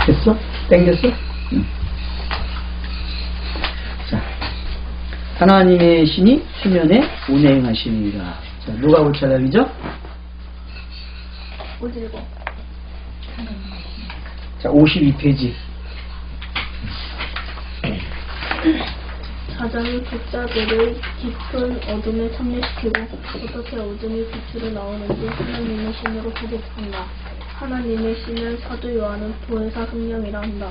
됐어? 땡겼어? 자, 하나님의 신이 수면에 운행하시니라. 자, 누가 올 차례이죠? 57. 자, 52페이지. 사자는 독자들을 깊은 어둠에 참여시키고 어떻게 어둠이 빛으로 나오는지 하나님의 신으로 보겠습니다. 하나님의 신을 사도 요한은 보혜사 성령이라 한다.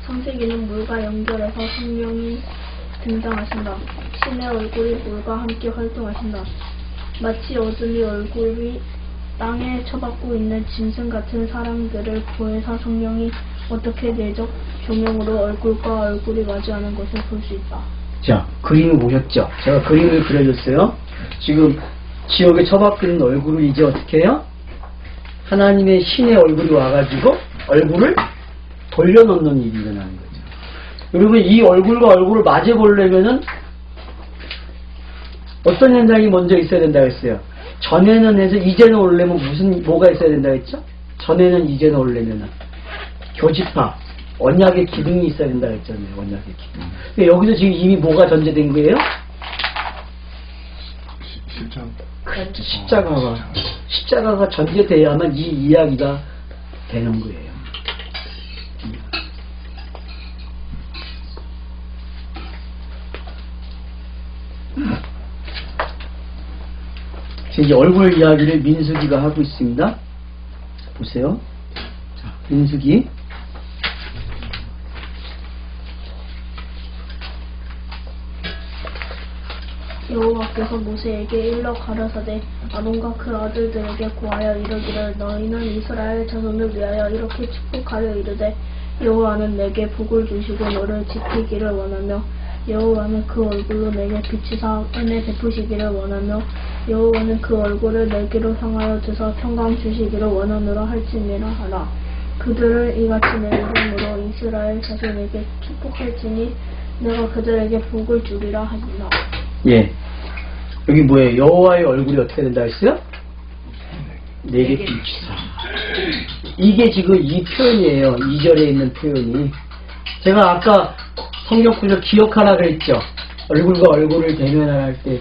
창세기는 물과 연결해서 성령이 등장하신다. 신의 얼굴이 물과 함께 활동하신다. 마치 어둠이 얼굴이 땅에 처박고 있는 짐승 같은 사람들을 보혜사 성령이 어떻게 내적 조명으로 얼굴과 얼굴이 마주하는 것을 볼 수 있다. 자, 그림을 보셨죠? 제가 그림을 그려줬어요. 지금 지옥에 처박혀 있는 얼굴을 이제 어떻게 해요? 하나님의 신의 얼굴이 와가지고 얼굴을 돌려놓는 일이 일어나는 거죠. 여러분, 이 얼굴과 얼굴을 맞아보려면은 어떤 현상이 먼저 있어야 된다 했어요? 전에는 해서 이제는 오려면 뭐가 있어야 된다 했죠? 전에는 이제는 오려면은 교집합, 언약의 기둥이 있어야 된다 했잖아요. 언약의 기둥. 근데 여기서 지금 이미 뭐가 전제된 거예요? 그렇죠. 십자가가 전제돼야만 이 이야기가 되는 거예요. 이제 얼굴 이야기를 민수기가 하고 있습니다. 보세요. 자, 민수기. 여호와께서 모세에게 일러 가라사대 아론과 그 아들들에게 고하여 이르기를 너희는 이스라엘 자손을 위하여 이렇게 축복하여 이르되 여호와는 내게 복을 주시고 너를 지키기를 원하며 여호와는 그 얼굴로 내게 비치사 은혜 베푸시기를 원하며 여호와는 그 얼굴을 내게로 향하여 드서 평강 주시기를 원하노라 할지니라 하라. 그들을 이같이 내 이름으로 이스라엘 자손에게 축복할지니 내가 그들에게 복을 주리라 하시나. 예. 여기 뭐예요? 여호와의 얼굴이 어떻게 된다 했어요? 내게 비치사. 이게 지금 이 표현이에요. 2절에 있는 표현이. 제가 아까 성경구절 기억하라 그랬죠? 얼굴과 얼굴을 대면하라 할 때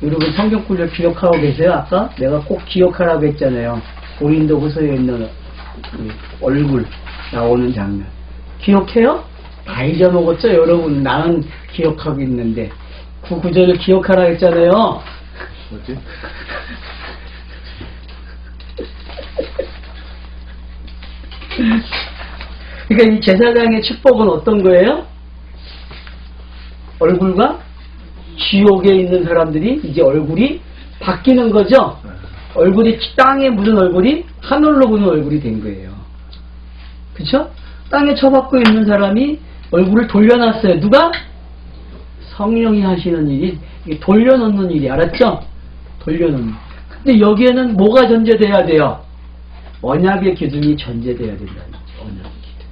여러분 성경구절 기억하고 계세요? 아까 내가 꼭 기억하라고 했잖아요. 고린도 후서에 있는 그 얼굴 나오는 장면. 기억해요? 다 잊어먹었죠? 여러분 나는 기억하고 있는데 그 구절을 기억하라 했잖아요. 뭐지? 그러니까 이 제사장의 축복은 어떤 거예요? 얼굴과 지옥에 있는 사람들이 이제 얼굴이 바뀌는 거죠. 얼굴이 땅에 묻은 얼굴이 하늘로 보는 얼굴이 된 거예요. 그쵸? 땅에 처박고 있는 사람이 얼굴을 돌려놨어요. 누가? 성령이 하시는 일이 돌려놓는 일이, 알았죠? 돌려놓는. 근데 여기에는 뭐가 전제돼야 돼요? 언약의 기둥이 전제돼야 된다는 거죠. 언약의 기둥.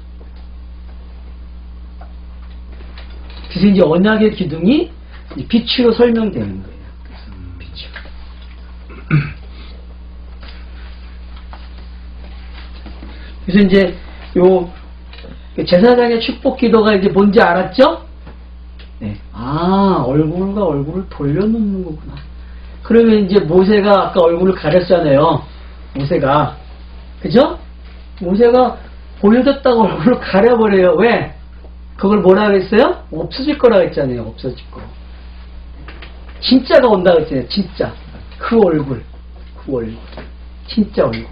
그래서 이제 언약의 기둥이 빛으로 설명되는 거예요. 빛으로. 그래서 이제 요 제사장의 축복 기도가 이제 뭔지 알았죠? 네. 아, 얼굴과 얼굴을 돌려놓는 거구나. 그러면 이제 모세가 아까 얼굴을 가렸잖아요. 모세가. 그죠? 모세가 보여줬다고 얼굴을 가려버려요. 왜? 그걸 뭐라 그랬어요? 없어질 거라 했잖아요. 없어질 거. 진짜가 온다 그랬잖아요. 진짜. 그 얼굴. 그 얼굴. 진짜 얼굴.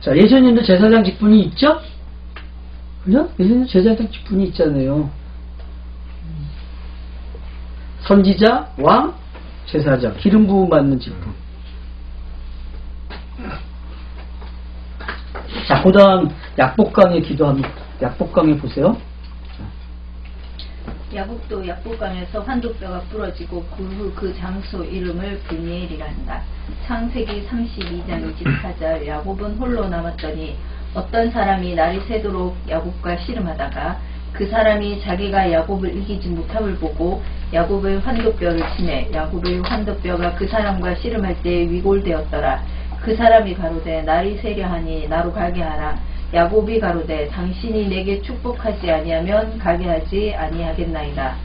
자, 예수님도 제사장 직분이 있죠? 그죠? 예수님도 제사장 직분이 있잖아요. 선지자, 왕, 제사장. 기름 부음 받는 직분. 자, 그 다음 약복강에 기도합니다. 약복강에 보세요. 야곱도 약복강에서 환도뼈가 부러지고 그 후 그 장소 이름을 브니엘이라 한다. 창세기 32장 24절 야곱은 홀로 남았더니 어떤 사람이 날이 새도록 야곱과 씨름하다가 그 사람이 자기가 야곱을 이기지 못함을 보고 야곱의 환도뼈를 치매 야곱의 환도뼈가 그 사람과 씨름할 때 위골되었더라. 그 사람이 가로되 날이 세려하니 나로 가게 하라. 야곱이 가로되 당신이 내게 축복하지 아니하면 가게 하지 아니하겠나이다.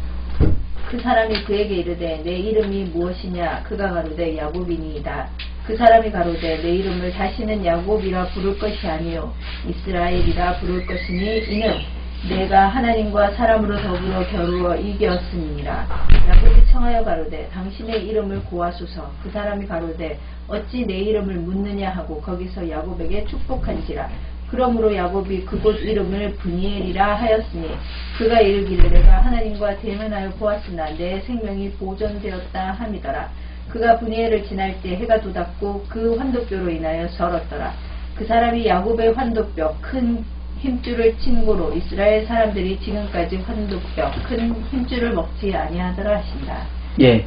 그 사람이 그에게 이르되 내 이름이 무엇이냐? 그가 가로되 야곱이니이다. 그 사람이 가로되 내 이름을 다시는 야곱이라 부를 것이 아니요 이스라엘이라 부를 것이니 이는 내가 하나님과 사람으로 더불어 겨루어 이겼음이니라. 야곱이 청하여 가로되 당신의 이름을 고하소서. 그 사람이 가로되 어찌 내 이름을 묻느냐 하고 거기서 야곱에게 축복한지라. 그러므로 야곱이 그곳 이름을 브니엘이라 하였으니 그가 이르기를 내가 하나님과 대면하여 보았으나 내 생명이 보존되었다 함이더라. 그가 브니엘을 지날 때 해가 돋았고 그 환도뼈로 인하여 절었더라. 그 사람이 야곱의 환도뼈 큰 힘줄을 친 고로 이스라엘 사람들이 지금까지 환도뼈 큰 힘줄을 먹지 아니하더라 하신다. 예.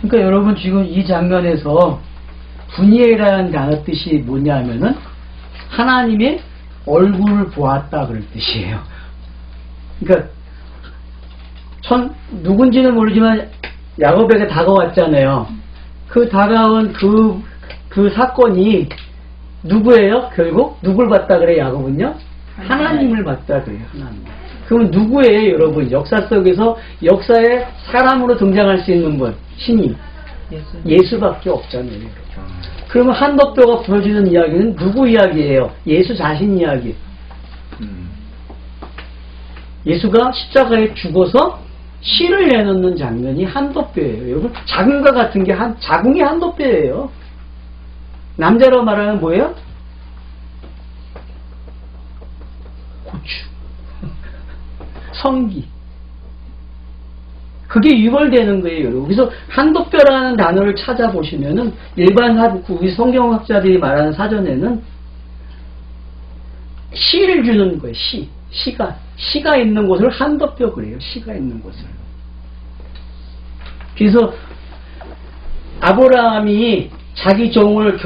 그러니까 여러분 지금 이 장면에서 분이엘이라는 단어 뜻이 뭐냐 하면은 하나님의 얼굴을 보았다 그럴 뜻이에요. 그러니까 누군지는 모르지만 야곱에게 다가왔잖아요. 그 다가온 그 사건이 누구예요? 결국 누굴 봤다 그래 야곱은요? 하나님을 봤다 그래요. 하나님. 그럼 누구예요 여러분? 역사 속에서 역사에 사람으로 등장할 수 있는 분 신이 예수밖에 없잖아요. 그러면 한도뼈가 부러지는 이야기는 누구 이야기예요? 예수 자신 이야기. 예수가 십자가에 죽어서 씨를 내놓는 장면이 한도뼈예요. 여러분 자궁과 같은 게 자궁이 한도뼈예요. 남자로 말하면 뭐예요? 고추, 성기. 그게 유발되는 거예요, 여러분. 그래서 한도뼈라는 단어를 찾아보시면은 일반 우리 성경학자들이 말하는 사전에는 씨를 주는 거예요. 씨가 있는 곳을 한도뼈 그래요. 씨가 있는 곳을. 그래서 아브라함이 자기 종을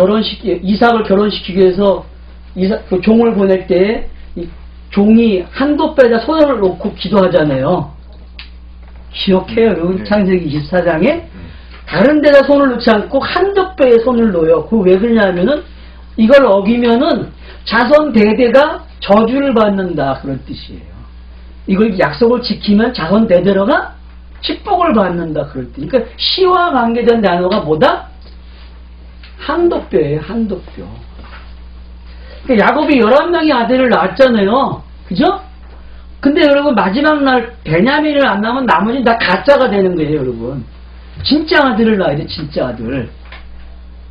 이삭을 결혼시키기 위해서 그 종을 보낼 때 종이 한도뼈에다 손을 놓고 기도하잖아요. 기억해요, 여러분. 창세기 24장에 다른 데다 손을 놓지 않고 한도뼈에 손을 놓여요. 그거 왜 그러냐면은 이걸 어기면은 자손 대대가 저주를 받는다 그런 뜻이에요. 이걸 약속을 지키면 자손 대대로가 축복을 받는다 그럴 뜻. 그러니까 시와 관계된 단어가 뭐다? 한도뼈예요. 한도뼈. 그러니까 야곱이 11명의 아들을 낳았잖아요. 그죠? 근데 여러분 마지막 날 베냐민을 안 낳으면 나머지는 다 가짜가 되는 거예요. 여러분 진짜 아들을 낳아야 돼. 진짜 아들.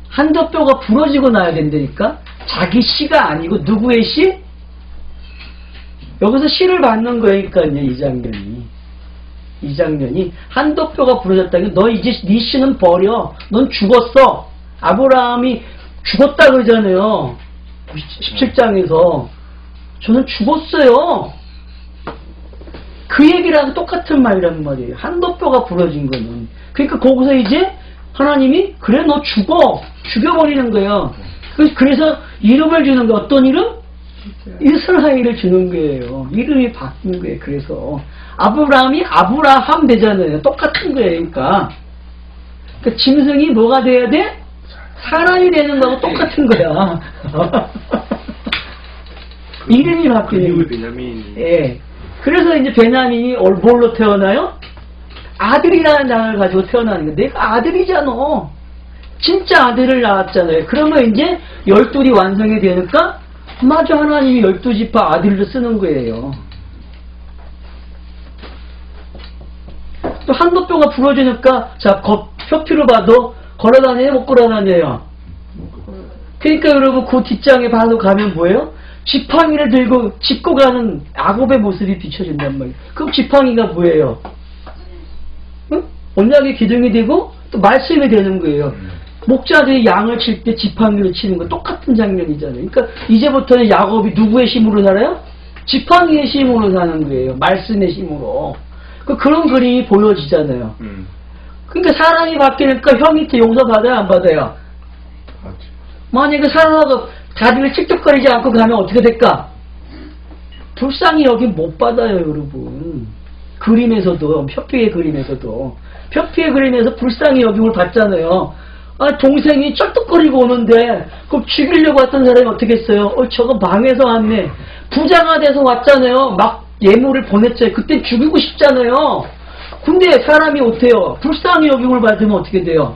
한도뼈가 부러지고 나야 된다니까. 자기 씨가 아니고 누구의 씨? 여기서 씨를 받는 거니까요. 이 장면이 한도뼈가 부러졌다는 게 너 이제 네 씨는 버려. 넌 죽었어. 아브라함이 죽었다 그러잖아요. 17장에서 저는 죽었어요. 그 얘기랑 똑같은 말이란 말이에요. 한도뼈가 부러진 거는. 그러니까 거기서 이제 하나님이 그래 너 죽여버리는 거예요. 그래서 이름을 주는 거 어떤 이름? 이스라엘을 주는 거예요. 이름이 바뀐 거예요. 그래서 아브라함이 아브라함 되잖아요. 똑같은 거예요. 그러니까 짐승이 뭐가 돼야 돼? 사람이 되는 거하고 똑같은 거야. 이름이 바뀌는 거예요. 예. 그래서 이제 베냐민이 뭘로 태어나요? 아들이라는 단어를 가지고 태어나는 거야. 내가 아들이잖아. 진짜 아들을 낳았잖아요. 그러면 이제 12이 완성이 되니까 마저 하나님이 12지파 아들을 쓰는 거예요. 또 한도뼈가 부러지니까 자 표피로 봐도 걸어다녀요? 못 걸어다녀요? 그러니까 여러분 그 뒷장에 바로 가면 뭐예요? 지팡이를 들고 짚고 가는 야곱의 모습이 비춰진단 말이에요. 그럼 지팡이가 뭐예요? 응? 언약의 기둥이 되고 또 말씀이 되는 거예요. 목자들이 양을 칠 때 지팡이로 치는 거 똑같은 장면이잖아요. 그러니까 이제부터는 야곱이 누구의 힘으로 살아요? 지팡이의 힘으로 사는 거예요. 말씀의 힘으로. 그런 그림이 보여지잖아요. 그러니까 사람이 바뀌니까 형 밑에 용서받아요? 안 받아요? 만약에 사람하고 다리를 틱틱거리지 않고 가면 어떻게 될까? 불쌍히 여긴 못 받아요, 여러분. 그림에서도, 표피의 그림에서도. 표피의 그림에서 불쌍히 여김을 받잖아요. 동생이 쩔뚝거리고 오는데 그럼 죽이려고 왔던 사람이 어떻게 했어요? 저거 망해서 왔네. 부자가 돼서 왔잖아요. 막 예물을 보냈잖아요. 그때 죽이고 싶잖아요. 근데 사람이 어때요? 불쌍히 여김을 받으면 어떻게 돼요?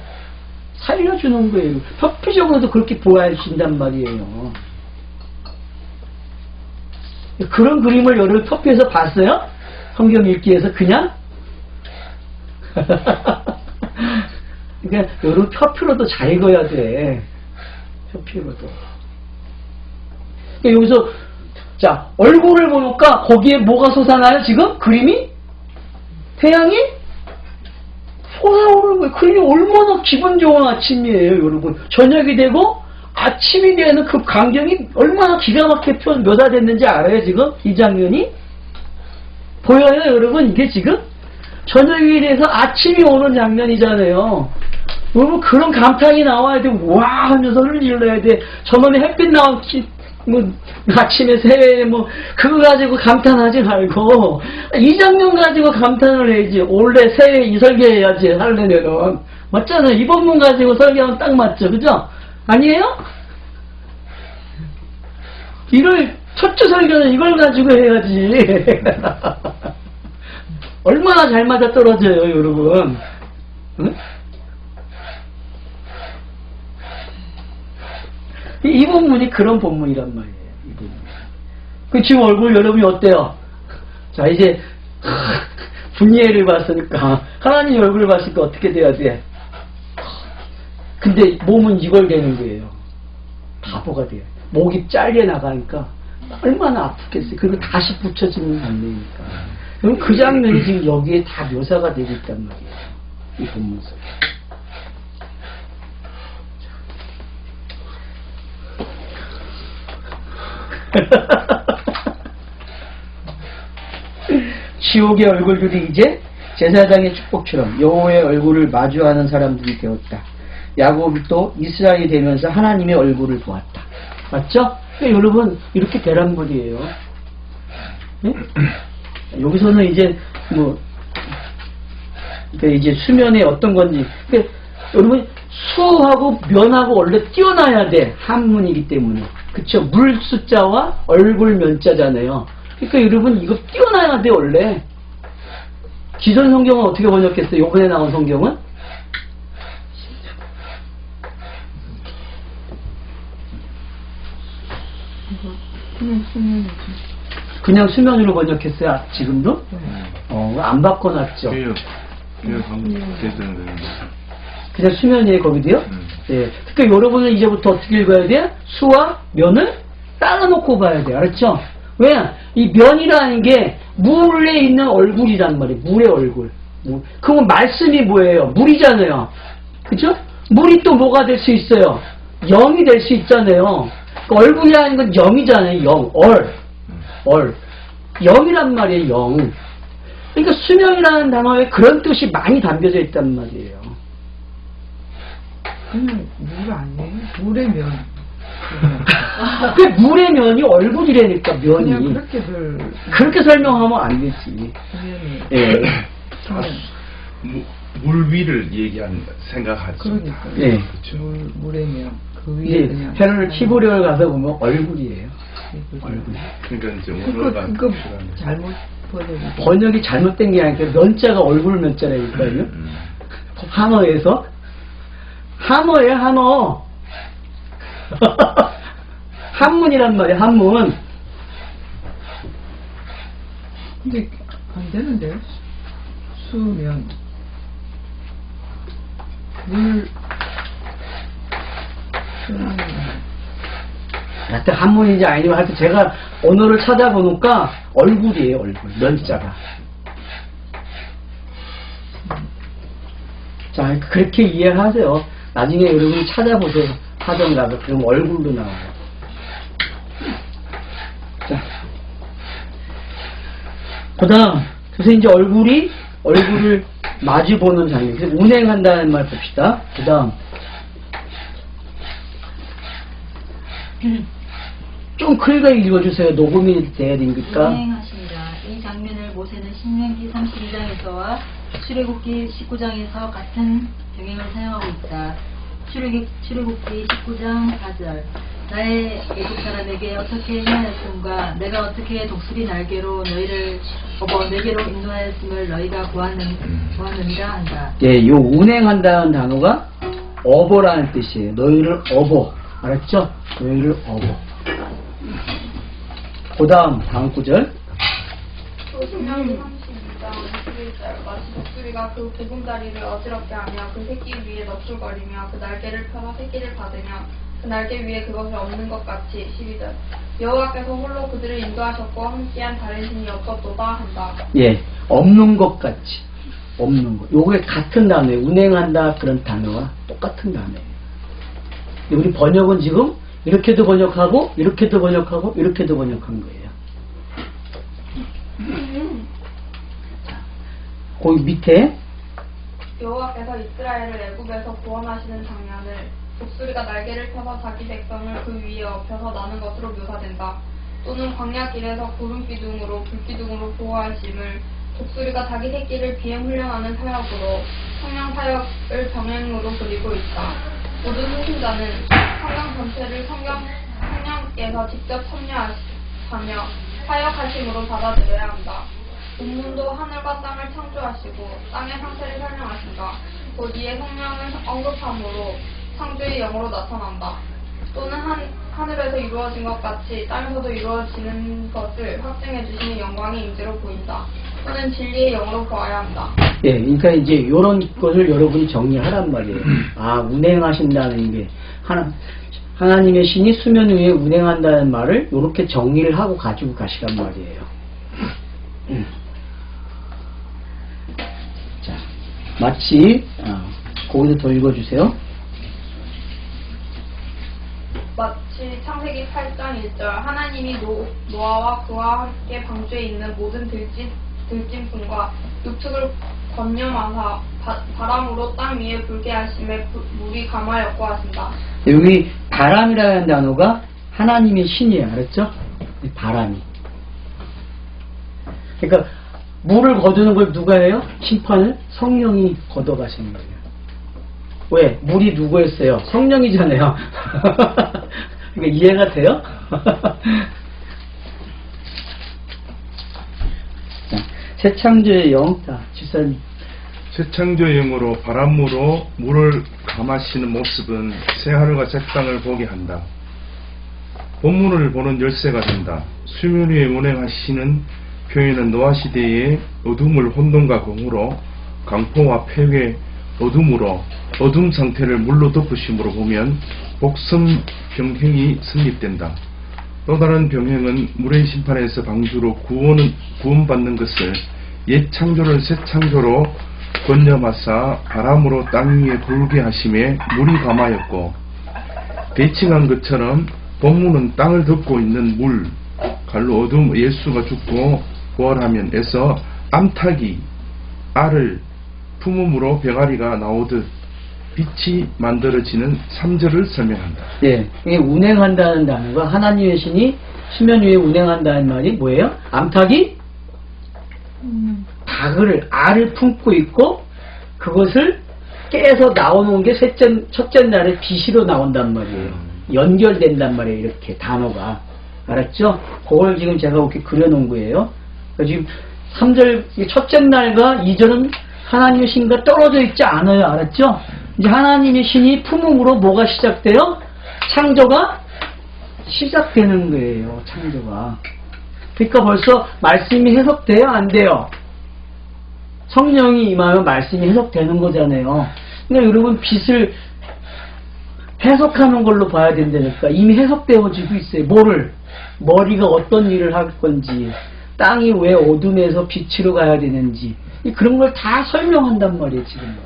살려주는 거예요. 협피적으로도 그렇게 보여주신단 말이에요. 그런 그림을 여러분 터피에서 봤어요? 성경 읽기에서 그냥? 그러니까 여러분 표피로도 잘 읽어야 돼. 표피로도. 그러니까 여기서 자 얼굴을 보니까 거기에 뭐가 솟아나요? 지금 그림이? 태양이 솟아오르는 거예요. 그림이 얼마나 기분 좋은 아침이에요, 여러분. 저녁이 되고 아침이 되는 그 광경이 얼마나 기가 막히게 묘사됐는지 알아요, 지금? 이 장면이? 보여요, 여러분? 이게 지금? 저녁이 돼서 아침이 오는 장면이잖아요. 여러분, 그런 감탄이 나와야 돼. 와! 하면서 소리를 질러야 돼. 저번에 햇빛 나온 아침에 새해 그거 가지고 감탄하지 말고, 이 장면 가지고 감탄을 해야지. 원래 새해 이 설계해야지, 하려면은. 맞잖아요. 이 본문 가지고 설계하면 딱 맞죠. 그죠? 아니에요? 첫째 설교는 이걸 가지고 해야지. 얼마나 잘 맞아 떨어져요, 여러분. 응? 이 본문이 그런 본문이란 말이에요. 이 본문. 그 지금 얼굴 여러분이 어때요? 자, 이제 분예를 봤으니까 하나님 얼굴을 봤으니까 어떻게 돼야 돼? 근데 몸은 이걸 되는 거예요. 바보가 돼요. 목이 잘려 나가니까 얼마나 아프겠어요. 그리고 다시 붙여지면 안 되니까. 그럼 그 장면이 지금 여기에 다 묘사가 되고 있단 말이에요. 이 본문 속에. 지옥의 얼굴들이 이제 제사장의 축복처럼 여호와의 얼굴을 마주하는 사람들이 되었다. 야곱이 또 이스라엘이 되면서 하나님의 얼굴을 보았다. 맞죠? 그러니까 여러분 이렇게 되란 말이에요. 네? 여기서는 이제 그러니까 이제 수면에 어떤 건지 그러니까 여러분 수하고 면하고 원래 띄어놔야 돼. 한문이기 때문에. 그쵸? 물 숫자와 얼굴 면자잖아요. 그러니까 여러분 이거 띄어놔야 돼 원래. 기존 성경은 어떻게 번역했어요? 요번에 나온 성경은? 그냥 수면으로 번역했어요? 지금도? 안 바꿔놨죠? 그냥 수면이에요 거기도요? 예. 그러니까 여러분은 이제부터 어떻게 읽어야 돼? 수와 면을 따라놓고 봐야 돼. 알았죠? 왜? 이 면이라는 게 물에 있는 얼굴이란 말이에요. 물의 얼굴. 그러면 말씀이 뭐예요? 물이잖아요. 그죠? 물이 또 뭐가 될 수 있어요? 영이 될 수 있잖아요. 그 얼굴이라는 건 영이잖아요. 영. 얼. 영이란 말이에요. 영. 그러니까 수명이라는 단어에 그런 뜻이 많이 담겨져 있단 말이에요. 그냥 물 아니에요? 물의 면. 그 물의 면이 얼굴이라니까 면이. 그냥 그렇게 설명하면 안 되지. 면이. 예. 물 위를 생각하죠. 그러니까. 예. 그렇죠. 물의 면. 그 위에 이제 그냥. 헤럴드 키보리얼 가서 보면 얼굴이에요. 얼굴. 그러니까 이제 그거 원어가 잘못 번역이. 번역이 잘못된 게 아니라 면자가 얼굴 면자라니까요. 한어에서 한어예요, 한어. 한문이란 말이야, 한문. 근데 안 되는데. 수면. 물. 하여튼 한문인지 아니면 하여튼 제가 언어를 찾아보니까 얼굴이에요, 얼굴. 면자가. 자, 그렇게 이해하세요. 나중에 여러분이 찾아보세요. 사전 가서. 그럼 얼굴로 나와요. 자. 그 다음, 그래서 이제 얼굴을 마주 보는 장면. 그래서 운행한다는 말 봅시다. 그 다음. 좀 크게 읽어주세요. 녹음이 돼야 되니까. 운행하시니라. 이 장면을 모세는 신명기 32장에서와 출애굽기 19장에서 같은 병행을 사용하고 있다. 출애굽기 19장 4절. 나의 애굽 사람에게 어떻게 행하였음과 내가 어떻게 독수리 날개로 너희를 업어 내게로 인도하였음을 너희가 보았느니라 한다. 예, 요 운행한다는 단어가 업어라는 뜻이에요. 너희를 업어. 알았죠? 너희를 업어. 그 다음 구절. 또 신명기 32장 21절 마치 독수리가 그 보금자리를 어지럽게 하며 그 새끼 위에 넙죽거리며 그 날개를 펴서 새끼를 받으며 그 날개 위에 그것을 엎는 것 같이 12절 여호와께서 홀로 그들을 인도하셨고 함께한 다른 신이 없었도다 한다. 예, 없는 것 같이. 없는 것. 요게 같은 단어예요. 운행한다 그런 단어와 똑같은 단어예요. 우리 번역은 지금 이렇게도 번역하고 이렇게도 번역하고 이렇게도 번역한 거예요. 거기 밑에 여호와께서 이스라엘을 애굽에서 구원하시는 장면을 독수리가 날개를 펴서 자기 백성을 그 위에 엎혀서 나는 것으로 묘사된다. 또는 광야 길에서 구름 기둥으로 불 기둥으로 보호하심을 독수리가 자기 새끼를 비행 훈련하는 사역으로 성령 사역을 병행으로 그리고 있다. 모든 흥신자는 성경 전체를 성령께서 직접 참여하며 사역하심으로 받아들여야 한다. 본문도 하늘과 땅을 창조하시고 땅의 상태를 설명하신다. 곧 이에 성령을 언급함으로 창조의 영으로 나타난다. 또는 하늘에서 이루어진 것 같이 땅에서도 이루어지는 것을 확증해 주시는 영광의 임재로 보인다. 또는 진리의 영으로 보아야 한다. 예, 그러니까 이제 이런 것을 여러분이 정리하란 말이에요. 아, 운행하신다는 게 하나님의 신이 수면 위에 운행한다는 말을 이렇게 정리를 하고 가지고 가시란 말이에요. 자, 마치 거기서 더 읽어주세요. 마치 창세기 8장 1절 하나님이 노아와 그와 함께 방주에 있는 모든 들짐승과 육축을 건념하사 바람으로 땅 위에 불게 하심에 물이 감하였고 하신다. 여기 바람이라는 단어가 하나님의 신이에요. 알았죠? 바람이. 그러니까 물을 거두는 걸 누가 해요? 심판을 성령이 걷어가시는 거예요. 왜? 물이 누구였어요? 성령이잖아요. 그러니까 이해가 돼요? 자, 새 창조의 영. 자, 지사님. 새 창조의 영으로 바람으로 물을 감하시는 모습은 새하늘과 새 땅을 보게 한다. 본문을 보는 열쇠가 된다. 수면 위에 운행하시는 표현은 노아 시대의 어둠을 혼돈과 공으로 강포와 폐회 어둠으로 어둠 상태를 물로 덮으심으로 보면 복선 병행이 성립된다. 또 다른 병행은 물의 심판에서 방주로 구원받는 것을 옛 창조를 새 창조로 건념하사 바람으로 땅 위에 불게 하심에 물이 감하였고, 대칭한 것처럼 본문은 땅을 덮고 있는 물, 갈로 어둠 예수가 죽고 부활하면에서 암탉이 알을 품음으로 병아리가 나오듯 빛이 만들어지는 3절을 설명한다. 예, 이게 운행한다는 단어가 하나님의 신이 수면 위에 운행한다는 말이 뭐예요? 암탉이 알을 품고 있고 그것을 깨서 나오는 게 첫째 날에 빛으로 나온단 말이에요. 연결된단 말이에요. 이렇게 단어가. 알았죠? 그걸 지금 제가 이렇게 그려놓은 거예요. 지금 3절 첫째 날과 2절은 하나님의 신과 떨어져 있지 않아요. 알았죠? 이제 하나님의 신이 품음으로 뭐가 시작돼요? 창조가 시작되는 거예요. 창조가. 그러니까 벌써 말씀이 해석돼요? 안 돼요? 성령이 임하면 말씀이 해석되는 거잖아요. 그러니까 여러분 빛을 해석하는 걸로 봐야 된다니까. 이미 해석되어지고 있어요. 뭐를? 머리가 어떤 일을 할 건지, 땅이 왜 어둠에서 빛으로 가야 되는지, 그런 걸 다 설명한단 말이에요, 지금.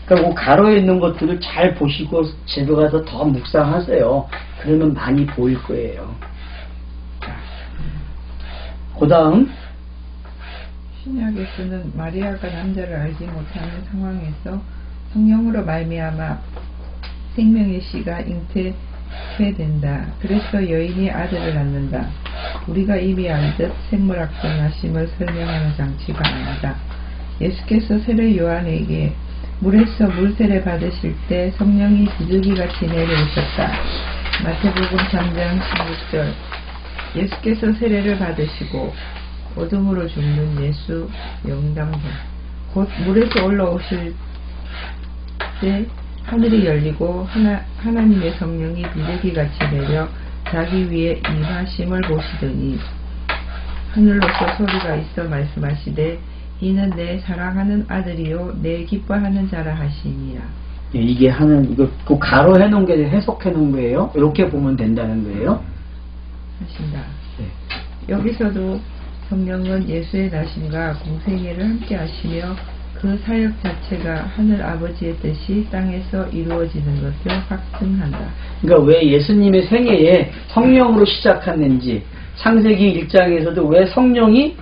그러니까 그 가로에 있는 것들을 잘 보시고 집에 가서 더 묵상하세요. 그러면 많이 보일 거예요. 그 다음 신약에서는 마리아가 남자를 알지 못하는 상황에서 성령으로 말미암아 생명의 씨가 잉태된다. 그래서 여인이 아들을 낳는다. 우리가 이미 알듯 생물학적 나심을 설명하는 장치가 아니다. 예수께서 세례 요한에게 물에서 물세례 받으실 때 성령이 비둘기같이 내려오셨다. 마태복음 3장 16절. 예수께서 세례를 받으시고 어둠으로 죽는 예수 영담전. 곧 물에서 올라오실 때 하늘이 열리고 하나님의 성령이 비둘기같이 내려 자기 위에 임하심을 보시더니 하늘로서 소리가 있어 말씀하시되 이는 내 사랑하는 아들이요 내 기뻐하는 자라 하시니라. 예, 이게 이거 그 가로 해놓은 게 해석해 놓은 거예요. 이렇게 보면 된다는 거예요. 하신다. 네. 여기서도 성령은 예수의 나심과 공생애를 함께 하시며 그 사역 자체가 하늘 아버지의 뜻이 땅에서 이루어지는 것을 확증한다. 그러니까 왜 예수님의 생애에 성령으로 시작했는지 창세기 1장에서도 왜 성령이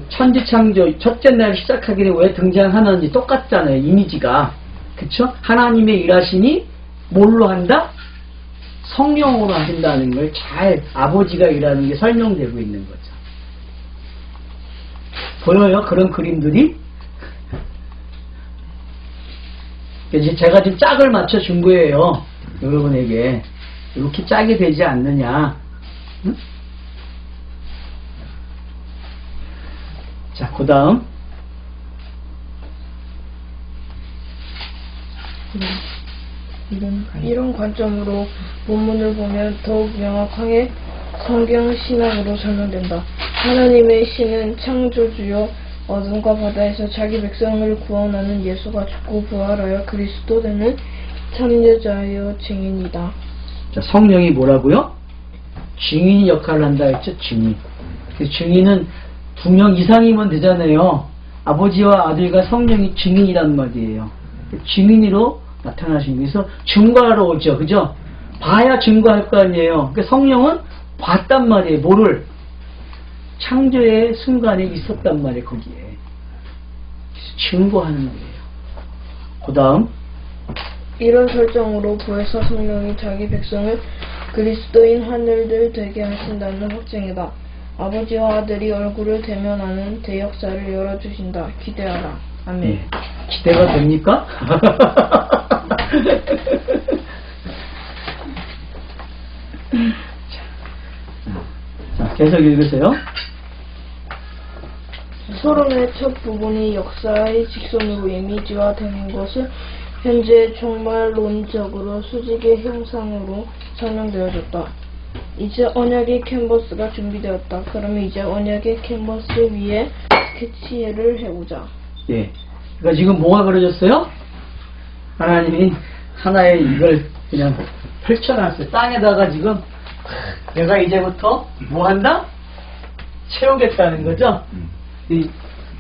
천지창조 첫째 날 시작하기에 왜 등장하는지 똑같잖아요. 이미지가. 그쵸? 하나님의 일하심이 뭘로 한다? 성령으로 하신다는 걸 잘 아버지가 일하는 게 설명되고 있는 거죠. 보여요? 그런 그림들이? 이제 제가 지금 짝을 맞춰준 거예요. 여러분에게. 이렇게 짝이 되지 않느냐. 응? 자, 그 다음. 이런 관점으로 본문을 보면 더욱 명확하게 성경 신학으로 설명된다. 하나님의 신은 창조주요 어둠과 바다에서 자기 백성을 구원하는 예수가 죽고 부활하여 그리스도 되는 참여자여 증인이다. 자, 성령이 뭐라고요? 증인 역할을 한다 했죠. 증인. 그 증인은 2명 이상이면 되잖아요. 아버지와 아들과 성령이 증인이란 말이에요. 증인으로 나타나신 거에서 증거하러 오죠. 그죠? 봐야 증거할 거 아니에요. 그러니까 성령은 봤단 말이에요. 뭐를? 창조의 순간에 있었단 말이에요. 거기에. 증거하는 거예요. 그 다음. 이런 설정으로 구에서 성령이 자기 백성을 그리스도인 하늘들 되게 하신다는 확증이다. 아버지와 아들이 얼굴을 대면하는 대역사를 열어주신다. 기대하라. 아멘. 네. 기대가 됩니까? 자, 계속 읽으세요. 서론의 첫 부분이 역사의 직선으로 이미지화 되는 것을 현재 종말론적으로 수직의 형상으로 설명되어졌다. 이제 언약의 캔버스가 준비되었다. 그러면 이제 언약의 캔버스 위에 스케치를 해보자. 예. 그러니까 지금 뭐가 그려졌어요? 하나님이 하나의 이걸 그냥 펼쳐놨어요. 땅에다가 지금 내가 이제부터 뭐 한다? 채우겠다는 거죠? 이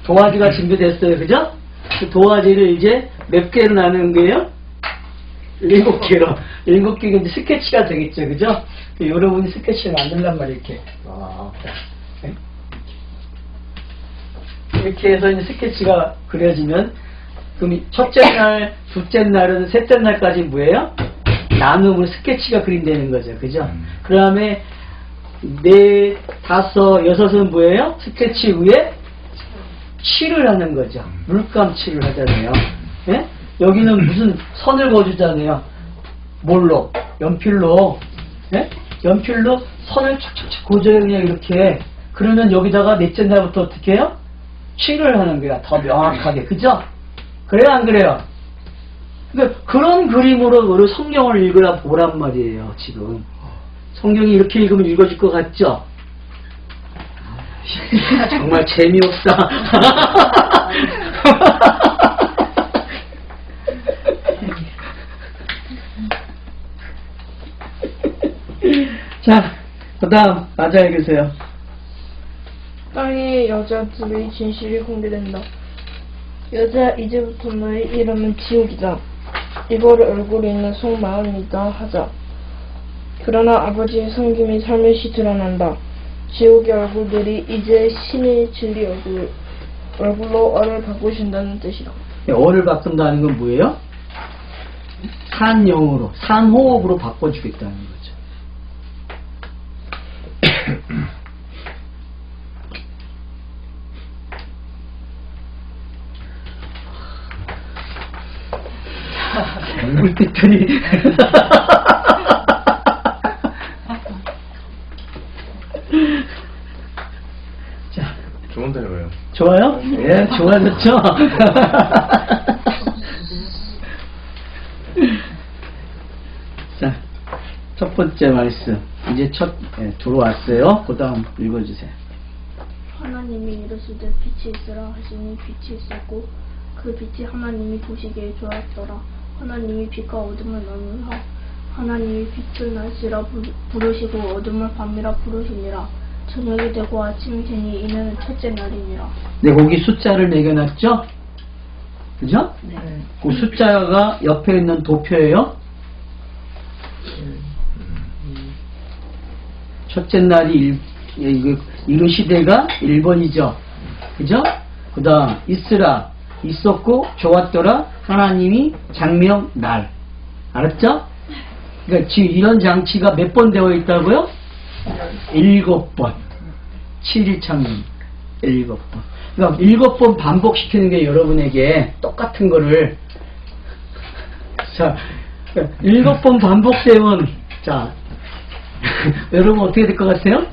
도화지가 준비됐어요. 그죠? 그 도화지를 이제 몇 개로 나누는 거예요? 7개로. 7개가 이제 스케치가 되겠죠. 그죠? 여러분이 스케치를 만들란 말이에요. 이렇게. 이렇게 해서 이제 스케치가 그려지면, 그럼 첫째 날, 둘째 날은 셋째 날까지 뭐예요? 나눔을 스케치가 그린다는 거죠. 그죠? 그 다음에 네, 다섯, 여섯은 뭐예요? 스케치 위에 칠을 하는 거죠. 물감 칠을 하잖아요. 예? 여기는 무슨 선을 그어주잖아요. 뭘로? 연필로. 예? 연필로 선을 촉촉촉 그어줘요. 그냥 이렇게. 그러면 여기다가 넷째 날부터 어떻게 해요? 칠을 하는 거야. 더 명확하게. 그죠? 그래요? 안 그래요? 그러니까 그런 그림으로 우리 성경을 읽으라 보란 말이에요. 지금. 성경이 이렇게 읽으면 읽어질 것 같죠? 정말 재미없다. 자, 그 다음 맞아 읽으세요. 땅의 여자들의 진실이 공개된다. 여자, 이제부터 너의 이름은 지옥이다. 이거를 얼굴에 있는 속마음이다 하자. 그러나 아버지의 섬김이 살며시 드러난다. 지옥의 얼굴들이 이제 신의 진리 얼굴로 얼을 바꾸신다는 뜻이다. 얼을 바꾼다는 건 뭐예요? 산영으로, 산호흡으로 바꿔주겠다는 거죠. 물빛들이. 자, 좋은데요, 왜요? 좋아요? 예, 좋아졌죠? 자, 첫 번째 말씀. 이제 들어왔어요. 그 다음 읽어주세요. 하나님이 이르시되 빛이 있으라 하시니 빛이 있었고 그 빛이 하나님이 보시기에 좋았더라. 하나님이 빛과 어둠을 나누사 하나님이 빛을 날씨라 부르시고 어둠을 밤이라 부르시니라. 저녁이 되고 아침이 되니 이는 첫째 날이니라. 네, 거기 숫자를 매겨놨죠? 그죠? 네. 그 숫자가 옆에 있는 도표예요. 첫째 날이 이르시되가 1번이죠. 그죠? 그 다음 있으라 있었고 좋았더라 하나님이 장명 날. 알았죠? 그러니까 지금 이런 장치가 몇 번 되어 있다고요? 7번. 7일 창문 7번. 그러니까 7번 반복시키는 게 여러분에게 똑같은 거를 자 7번 반복되면 자 여러분 어떻게 될 것 같아요?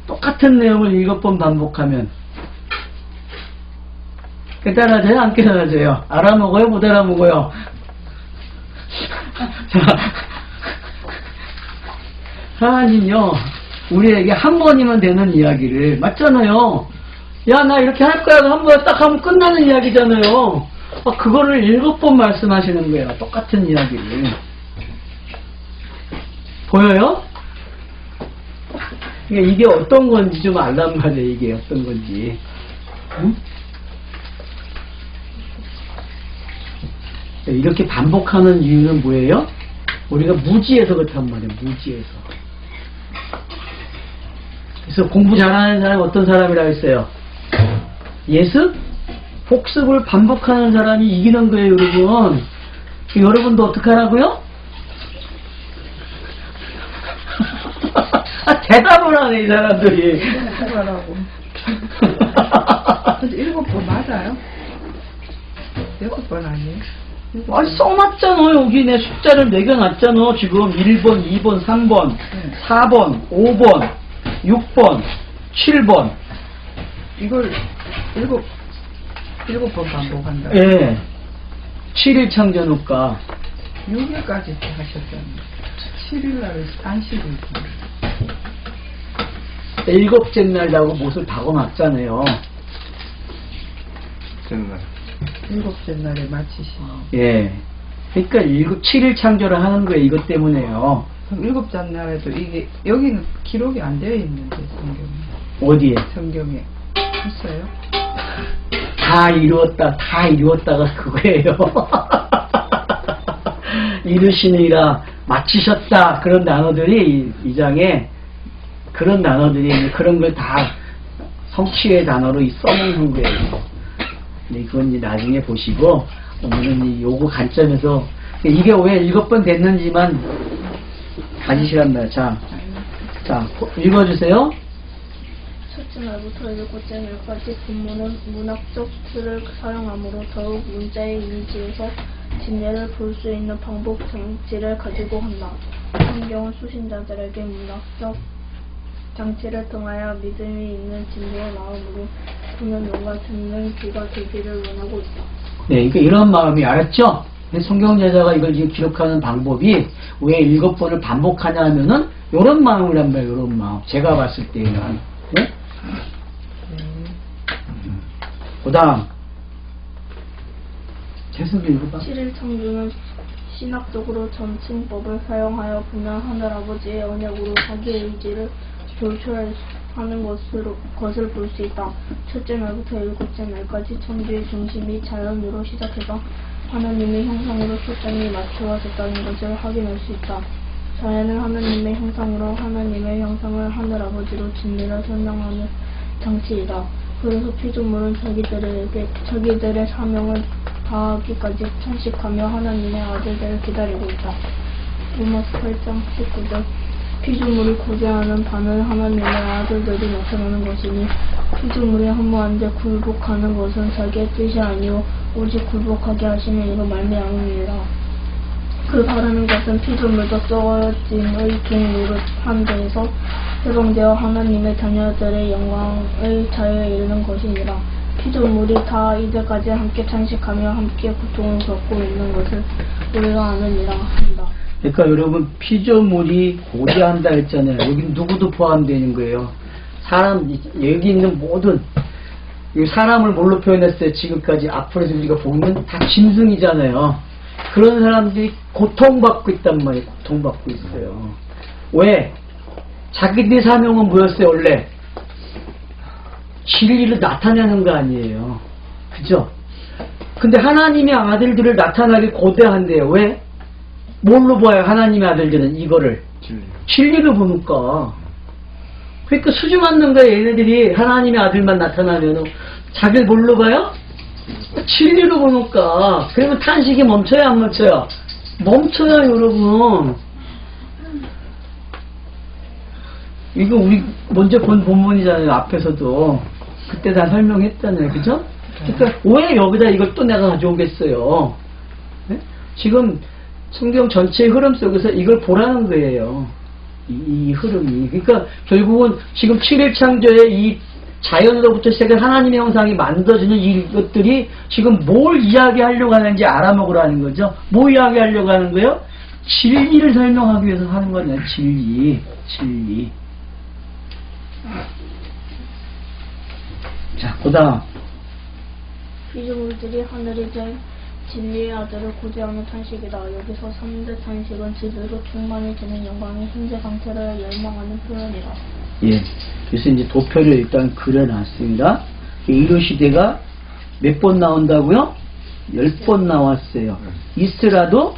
똑같은 내용을 7번 반복하면 깨달아져요? 안 깨달아져요? 알아먹어요? 못 알아먹어요? 자, 하나님요 우리에게 한 번이면 되는 이야기를 맞잖아요. 야 나 이렇게 할 거야 한 번 딱 하면 끝나는 이야기잖아요. 그거를 7번 말씀하시는 거예요. 똑같은 이야기를. 보여요? 이게 어떤 건지 좀 알란 말이에요. 이게 어떤 건지. 응? 이렇게 반복하는 이유는 뭐예요? 우리가 무지해서 그렇단 말이에요. 무지해서. 그래서 공부 잘하는 사람이 어떤 사람이라고 했어요? 예습? 복습을 반복하는 사람이 이기는 거예요, 여러분. 여러분도 어떻게 하라고요? 대답을 하네, 이 사람들이. 해봐라고. 근데 7번 맞아요? 6번 아니에요? 써놨잖아. 여기 내 숫자를 매겨놨잖아. 지금 1번, 2번, 3번, 4번, 5번, 6번, 7번. 이걸 7번 반복한다. 예. 7일 창조누까. 6일까지 하셨잖아요. 7일날 안식을. 7째 날이라고 못을 박아놨잖아요. 됐나? 7째 날에 마치시면. 예. 그러니까 7일 창조를 하는 거예요. 이것 때문에요. 그럼 7째 날에도 이게, 여기는 기록이 안 되어 있는데, 성경에. 어디에? 성경에. 있어요? 다 이루었다가 그거예요. 이루시니라, 마치셨다. 그런 단어들이 이 장에, 그런 단어들이, 그런 걸 다 성취의 단어로 써놓는 거예요. 근데 그건 이제 나중에 보시고, 오늘은 요거 관점에서, 이게 왜 7번 됐는지만 가지시란 말이야. 자, 읽어주세요. 첫째 날부터 7째 날까지 본문은 문학적 틀을 사용하므로 더욱 문자의 이미지에서 진리를 볼 수 있는 방법 장치를 가지고 한다. 성경은 수신자들에게 문학적 장치를 통하여 믿음이 있는 진리의 마음으로 보는 눈과 듣는 귀가 되기를 원하고 있다. 네, 그러니까 이런 마음이 알았죠? 성경 제자가 이걸 지금 기록하는 방법이 왜 7번을 반복하냐 하면은 이런 마음이란 말이에요. 이런 마음. 제가 봤을 때는. 네? 그 다음 계속 읽어봐. 7일 창조는 신학적으로 점층법을 사용하여 보면 하늘아버지의 언약으로 자기의 의지를 조율하는 것을 볼 수 있다. 첫째 날부터 7째 날까지 천주의 중심이 자연으로 시작해서 하나님의 형상으로 초점이 맞추어졌다는 것을 확인할 수 있다. 자연은 하나님의 형상으로 하나님의 형상을 하늘아버지로 진리를 설명하는 장치이다. 그래서 피조물은 자기들의 사명을 다하기까지 천식하며 하나님의 아들들을 기다리고 있다. 로마서 8장 19절 피조물을 구제하는 바는 하나님의 아들들이 나타나는 것이니 피조물이 허무한데 굴복하는 것은 자기의 뜻이 아니요 오직 굴복하게 하시는 이로 말미암음이라. 그 바라는 것은 피조물도 썩어짐의 종 노릇한 데에서 해방되어 하나님의 자녀들의 영광의 자유에 이르는 것이니라. 피조물이 다 이제까지 함께 탄식하며 함께 고통을 겪고 있는 것을 우리가 아느니라 한다. 그러니까 여러분 피조물이 고대한다 했잖아요. 여기 누구도 포함되는 거예요. 사람 여기 있는 모든 이 사람을 뭘로 표현했어요? 지금까지 앞으로서 우리가 보면 다 짐승이잖아요. 그런 사람들이 고통받고 있단 말이에요. 고통받고 있어요. 왜? 자기들의 사명은 뭐였어요? 원래 진리를 나타내는 거 아니에요. 그죠? 근데 하나님의 아들들을 나타나기 고대한대요. 왜? 뭘로 봐요? 하나님의 아들들은 이거를 진리를 보니까. 그러니까 수주 맞는 거예요. 얘네들이 하나님의 아들만 나타나면 자기를 뭘로 봐요? 진리로 보니까. 그러면 탄식이 멈춰요? 안 멈춰요? 멈춰요, 여러분. 이거 우리 먼저 본 본문이잖아요. 앞에서도 그때 다 설명했잖아요. 그죠? 그러니까 왜 여기다 이걸 또 내가 가져오겠어요? 네? 지금 성경 전체의 흐름 속에서 이걸 보라는 거예요. 이 흐름이. 그러니까 결국은 지금 7일 창조의 이 자연으로부터 시작한 하나님의 형상이 만들어지는 이것들이 지금 뭘 이야기하려고 하는지 알아먹으라는 거죠. 뭐 이야기하려고 하는 거예요? 진리를 설명하기 위해서 하는 거냐. 진리. 자, 그 다음. 피조물들이 하늘의 진리의 아들을 고대하는 탄식이다. 여기서 3대 탄식은 지대로 충만히 되는 영광의 현재 상태를 열망하는 표현이다. 예. 그래서 이제 도표를 일단 그려놨습니다. 이르시되가 몇 번 나온다고요? 10번 나왔어요. 이스라도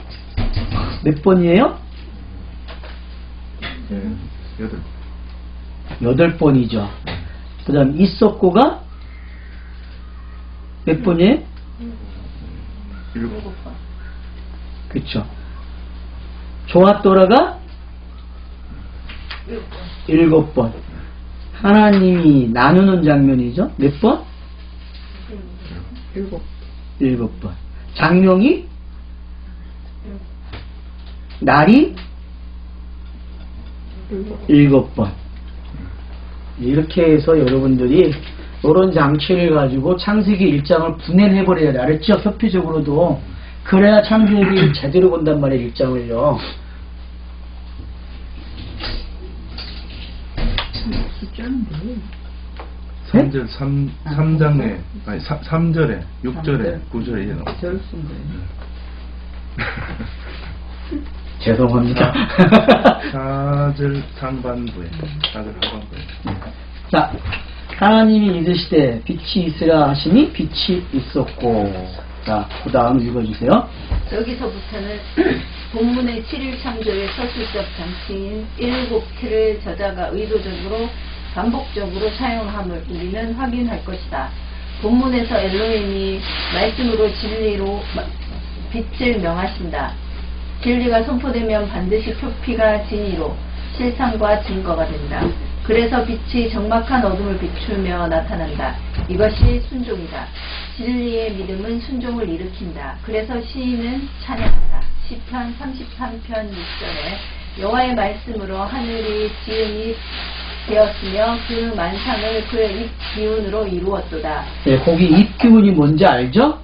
몇 번이에요? 8번이죠. 그 다음 이석고가 몇 번이에요? 7번. 그쵸. 조아또라가 7번. 하나님이 나누는 장면이죠. 몇 번? 7번. 장명이? 날이? 7번. 이렇게 해서 여러분들이 이런 장치를 가지고 창세기 1장을 분해해버려야 돼. 알았죠? 협피적으로도. 그래야 창세기를 제대로 본단 말이에요. 1장을요. 숫자는 뭐예요? 3절, 3장에, 아니, 3절에, 6절에, 9절에 이게 나와요. 절 쓴 거예요. 죄송합니다. 4절 상반부에, 4절 하반부에. 자, 하나님이 이르시되 빛이 있으라 하시니 빛이 있었고. 자, 그 다음 읽어주세요. 여기서부터는 본문의 7일 창조의 서술적 장치인 7틀을 저자가 의도적으로 반복적으로 사용함을 우리는 확인할 것이다. 본문에서 엘로힘이 말씀으로 진리로 빛을 명하신다. 진리가 선포되면 반드시 표피가 진리로 실상과 증거가 된다. 그래서 빛이 적막한 어둠을 비추며 나타난다. 이것이 순종이다. 진리의 믿음은 순종을 일으킨다. 그래서 시인은 찬양한다. 시편 33편 6절에 여호와의 말씀으로 하늘이 지음이 되었으며 그 만상을 그의 입 기운으로 이루었도다. 네, 거기 입 기운이 뭔지 알죠?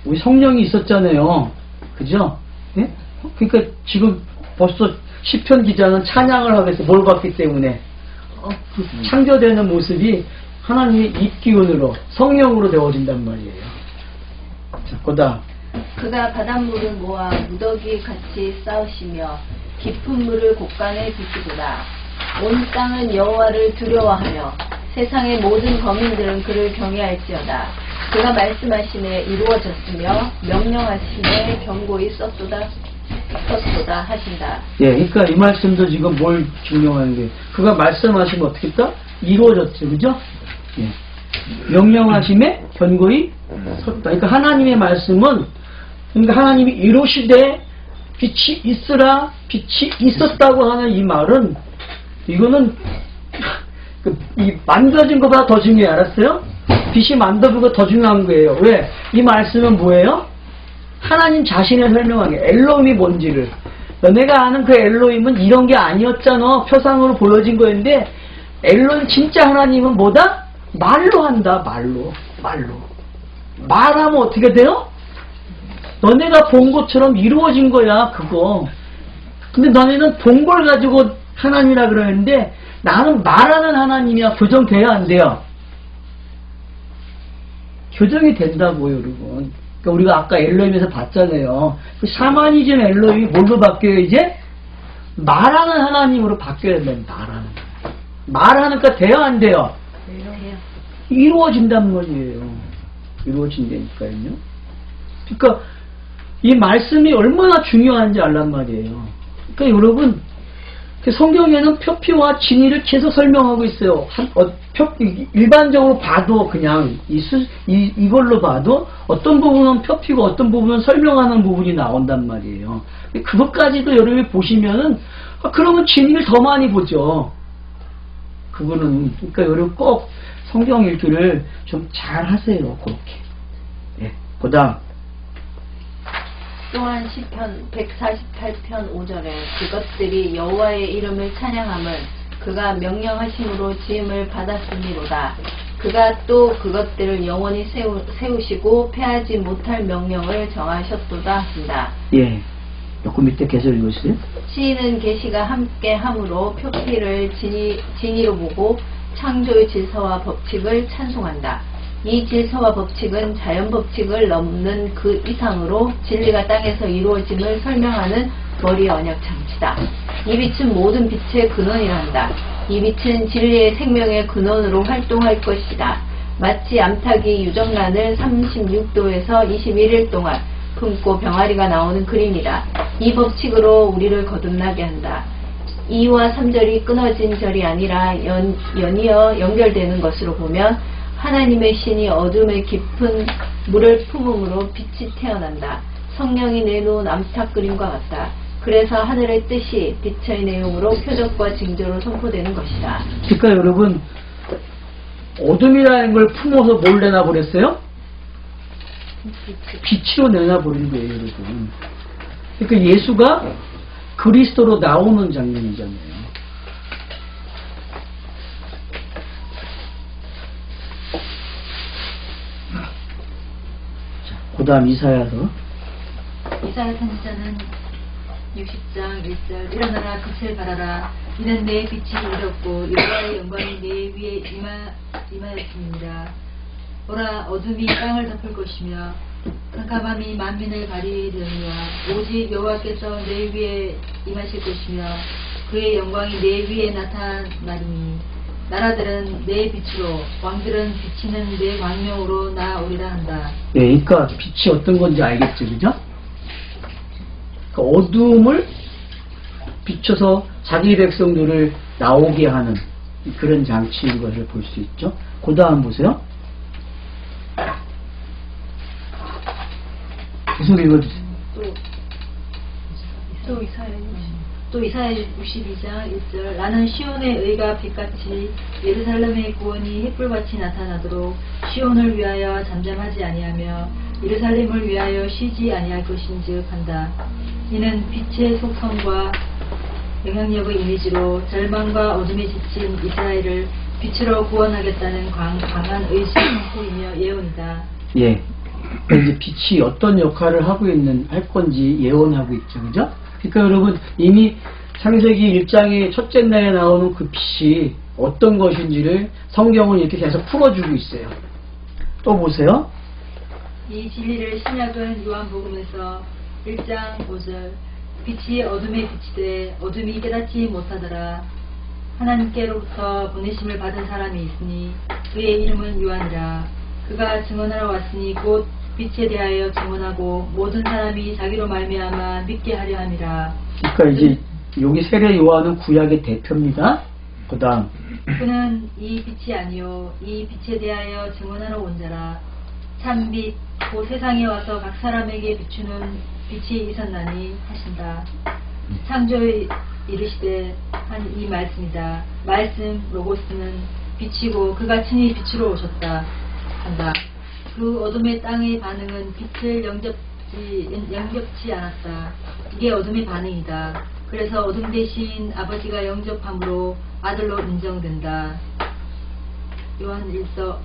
우리 성령이 있었잖아요. 그죠? 네? 그러니까 지금 벌써 시편 기자는 찬양을 하겠어. 뭘 봤기 때문에 그 창조되는 모습이 하나님의 입 기운으로 성령으로 되어진단 말이에요. 자, 그다음 그가 바닷물을 모아 무더기 같이 쌓으시며 깊은 물을 곳간에 두시도다. 온 땅은 여호와를 두려워하며 세상의 모든 거민들은 그를 경외할지어다. 그가 말씀하시네 이루어졌으며 명령하시네 경고히 썼도다 하신다. 예, 그러니까 이 말씀도 지금 뭘 증명하는 게 그가 말씀하시면 어떻게 했다? 이루어졌죠, 그죠? 예. 명령하심에 견고히 섰다. 그러니까 하나님의 말씀은 그러니까 하나님이 이루시되 빛이 있으라 빛이 있었다고 하는 이 말은 이거는 이 만들어진 것보다 더 중요해. 알았어요? 빛이 만들고 더 중요한 거예요. 왜? 이 말씀은 뭐예요? 하나님 자신을 설명하게. 엘로힘이 뭔지를. 너네가 아는 그 엘로힘은 이런 게 아니었잖아. 표상으로 보여진 거였는데 엘로힘 진짜 하나님은 뭐다? 말로 한다. 말로. 말하면 어떻게 돼요? 너네가 본 것처럼 이루어진 거야. 그거. 근데 너네는 본 걸 가지고 하나님이라 그러는데 나는 말하는 하나님이야. 교정돼야 안 돼요? 교정이 된다고요, 여러분. 그러니까 우리가 아까 엘로힘에서 봤잖아요. 그 샤머니즘 엘로힘이 뭘로 바뀌어요, 이제? 말하는 하나님으로 바뀌어야 된다. 말하니까 돼요, 안 돼요? 이루어진단 말이에요. 이루어진다니까요. 그러니까 이 말씀이 얼마나 중요한지 알란 말이에요. 그러니까 여러분, 성경에는 표피와 진리를 계속 설명하고 있어요. 일반적으로 봐도 그냥 이걸로 봐도 어떤 부분은 표피고 어떤 부분은 설명하는 부분이 나온단 말이에요. 그것까지도 여러분이 보시면은 그러면 진리를 더 많이 보죠. 그거는 그러니까 여러분 꼭 성경 읽기를 좀 잘 하세요. 그렇게. 네. 그다음. 또한 시편 148편 5절에 그것들이 여호와의 이름을 찬양함은 그가 명령하심으로 지음을 받았음이로다. 그가 또 그것들을 영원히 세우시고 패하지 못할 명령을 정하셨도다 한다. 예. 그 밑에 계속 읽으세요. 시인은 계시가 함께 함으로 표피를 진의로 보고 창조의 질서와 법칙을 찬송한다. 이 질서와 법칙은 자연 법칙을 넘는 그 이상으로 진리가 땅에서 이루어짐을 설명하는 머리 언약 장치다. 이 빛은 모든 빛의 근원이란다. 이 빛은 진리의 생명의 근원으로 활동할 것이다. 마치 암탉이 유정란을 36도에서 21일 동안 품고 병아리가 나오는 그림이다. 이 법칙으로 우리를 거듭나게 한다. 2와 3절이 끊어진 절이 아니라 연이어 연결되는 것으로 보면 하나님의 신이 어둠의 깊은 물을 품음으로 빛이 태어난다. 성령이 내놓은 암탉 그림과 같다. 그래서 하늘의 뜻이 빛의 내용으로 표적과 징조로 선포되는 것이다. 그러니까 여러분 어둠이라는 걸 품어서 뭘 내놔버렸어요? 빛으로 내놔버린 거예요, 여러분. 그러니까 예수가 그리스도로 나오는 장면이잖아요. 그 다음 이사야서. 이사야 선지자는 60장 1절 일어나라 빛을 발하라 이는 내 빛이 이르렀고 여호와의 영광이 내 위에 임하였습니다. 보라 어둠이 땅을 덮을 것이며 캄캄함이 만민을 가리려니와 오직 여호와께서 내 위에 임하실 것이며 그의 영광이 내 위에 나타나리니 나라들은 내 빛으로 왕들은 비치는 내 광명으로 나오리라 한다. 예, 그러니까 빛이 어떤 건지 알겠죠, 그죠? 그러니까 어둠을 비춰서 자기 백성들을 나오게 하는 그런 장치인 것을 볼 수 있죠. 그 다음 보세요. 계속 읽어주세요. 또 이사야 62장 1절 나는 시온의 의가 빛같이 예루살렘의 구원이 햇불같이 나타나도록 시온을 위하여 잠잠하지 아니하며 예루살렘을 위하여 쉬지 아니할 것인즉 한다. 이는 빛의 속성과 영향력의 이미지로 절망과 어둠에 지친 이스라엘을 빛으로 구원하겠다는 강한 의지 선포이며 예언이다. 예. 이제 빛이 어떤 역할을 할 건지 예언하고 있죠, 그죠? 그러니까 여러분 이미 창세기 1장의 첫째 날에 나오는 그 빛이 어떤 것인지를 성경은 이렇게 계속 풀어주고 있어요. 또 보세요. 이 진리를 신약은 요한복음에서 1장 5절 빛이 어둠에 비치되 어둠이 깨닫지 못하더라. 하나님께로부터 보내심을 받은 사람이 있으니 그의 이름은 요한이라. 그가 증언하러 왔으니 곧 빛에 대하여 증언하고 모든 사람이 자기로 말미암아 믿게 하려 함이라. 그러니까 이제 여기 세례 요한은 구약의 대표입니다. 그 다음 그는 이 빛이 아니요 이 빛에 대하여 증언하러 온 자라. 참빛 곧 세상에 와서 각 사람에게 비추는 빛이 있었나니 하신다. 창조에 이르시되 한 이 말씀이다. 말씀 로고스는 빛이고 그가 친히 빛으로 오셨다. 한다. 그 어둠의 땅의 반응은 빛을 영접지 않았다. 이게 어둠의 반응이다. 그래서 어둠 대신 아버지가 영접함으로 아들로 인정된다. 요한복음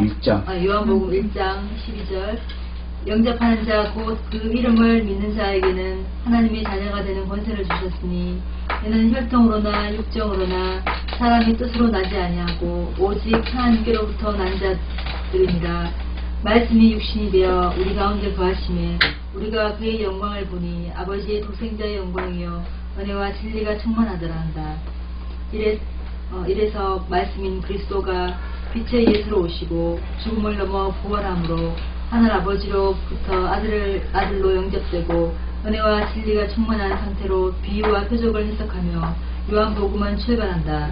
1장. 요한복음 1장 12절. 영접하는 자 곧 그 이름을 믿는 자에게는 하나님의 자녀가 되는 권세를 주셨으니 이는 혈통으로나 육정으로나 사람의 뜻으로 나지 아니하고 오직 하나님께로부터 난 자들이니라. 말씀이 육신이 되어 우리 가운데 거하심에 우리가 그의 영광을 보니 아버지의 독생자의 영광이요 은혜와 진리가 충만하더라 한다. 이래서 말씀인 그리스도가 빛의 예수로 오시고 죽음을 넘어 부활함으로 하늘 아버지로부터 아들로 영접되고 은혜와 진리가 충만한 상태로 비유와 표적을 해석하며 요한복음은 출발한다.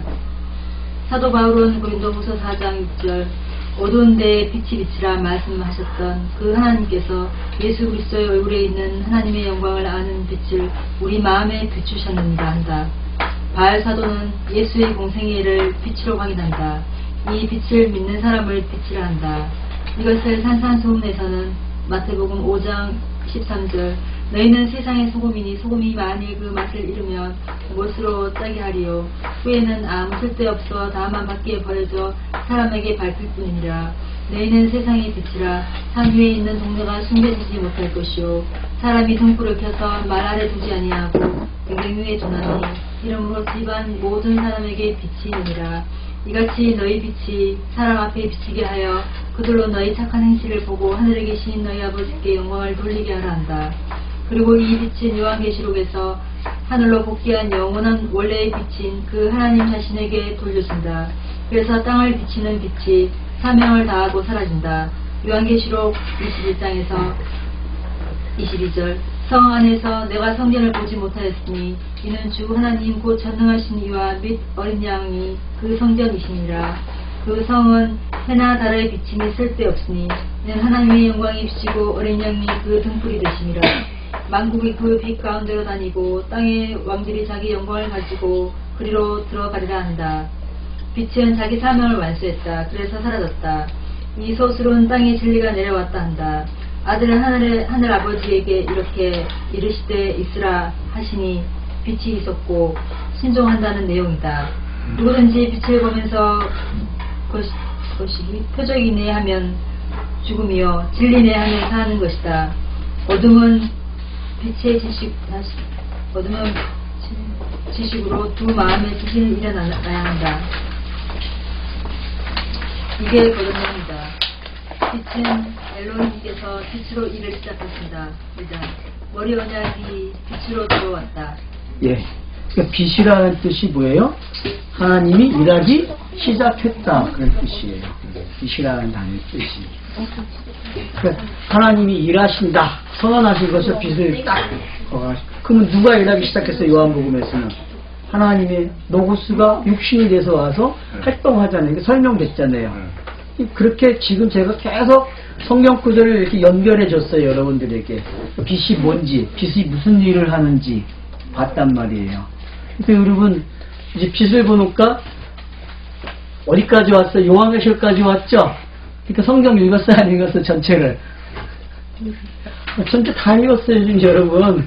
사도 바울은 고린도후서 4장 6절 어두운 데에 빛이 비치라 말씀하셨던 그 하나님께서 예수 그리스도의 얼굴에 있는 하나님의 영광을 아는 빛을 우리 마음에 비추셨느니라 한다. 바알 사도는 예수의 공생애를 빛으로 확인한다. 이 빛을 믿는 사람을 빛이라 한다. 이것을 산산소음에서는 마태복음 5장 13절 너희는 세상의 소금이니 소금이 만일 그 맛을 잃으면 무엇으로 짜게 하리요 후에는 아무 쓸데없어 다만 밖에 버려져 사람에게 밟힐 뿐이니라. 너희는 세상의 빛이라. 산 위에 있는 동네가 숨겨지지 못할 것이요 사람이 등불을 켜서 말 아래 두지 아니하고 등등 위에 두나니 이러므로 집안 모든 사람에게 빛이 있느니라. 이같이 너희 빛이 사람 앞에 비치게 하여 그들로 너희 착한 행실을 보고 하늘에 계신 너희 아버지께 영광을 돌리게 하라 한다. 그리고 이 빛은 요한계시록에서 하늘로 복귀한 영원한 원래의 빛인 그 하나님 자신에게 돌려진다. 그래서 땅을 비치는 빛이 사명을 다하고 사라진다. 요한계시록 21장에서 22절 성 안에서 내가 성전을 보지 못하였으니 이는 주 하나님 곧 전능하신 이와 및 어린 양이 그 성전이시니라. 그 성은 해나 달의 비침이 쓸데없으니 이는 하나님의 영광이 비치고 어린 양이 그 등불이 되심이라. 만국이 그 빛 가운데로 다니고 땅의 왕들이 자기 영광을 가지고 그리로 들어가리라 한다. 빛은 자기 사명을 완수했다. 그래서 사라졌다. 이 소수로는 땅에 진리가 내려왔다 한다. 아들은 하늘 아버지에게 이렇게 이르시되 있으라 하시니 빛이 있었고 신종한다는 내용이다. 누구든지 빛을 보면서 것이 표적이네 하면 죽음이요 진리네 하면 사는 것이다. 어둠은 빛의 지식으로 두 마음의 지식을 일어나야 한다. 이게 거듭납니다. 빛은 엘로힘께서 빛으로 일을 시작하신다. 머리 언약이 빛으로 들어왔다. 예. 그러니까 빛이라는 뜻이 뭐예요? 하나님이 일하기 시작했다. 그런 뜻이에요. 빛이라는 단어의 뜻이. 그러니까 하나님이 일하신다. 선언하신 것을 빛을 딱. 그러면 누가 일하기 시작했어요? 요한복음에서는. 하나님의 로고스가 육신이 돼서 와서 활동하잖아요. 이게 설명됐잖아요. 그렇게 지금 제가 계속 성경 구절을 이렇게 연결해 줬어요. 여러분들에게. 빛이 뭔지, 빛이 무슨 일을 하는지 봤단 말이에요. 그래서 여러분, 이제 빛을 보니까 어디까지 왔어요? 요한계시록까지 왔죠? 그러니까 성경 읽었어요? 안 읽었어요? 전체를? 전체 다 읽었어요, 지금 여러분.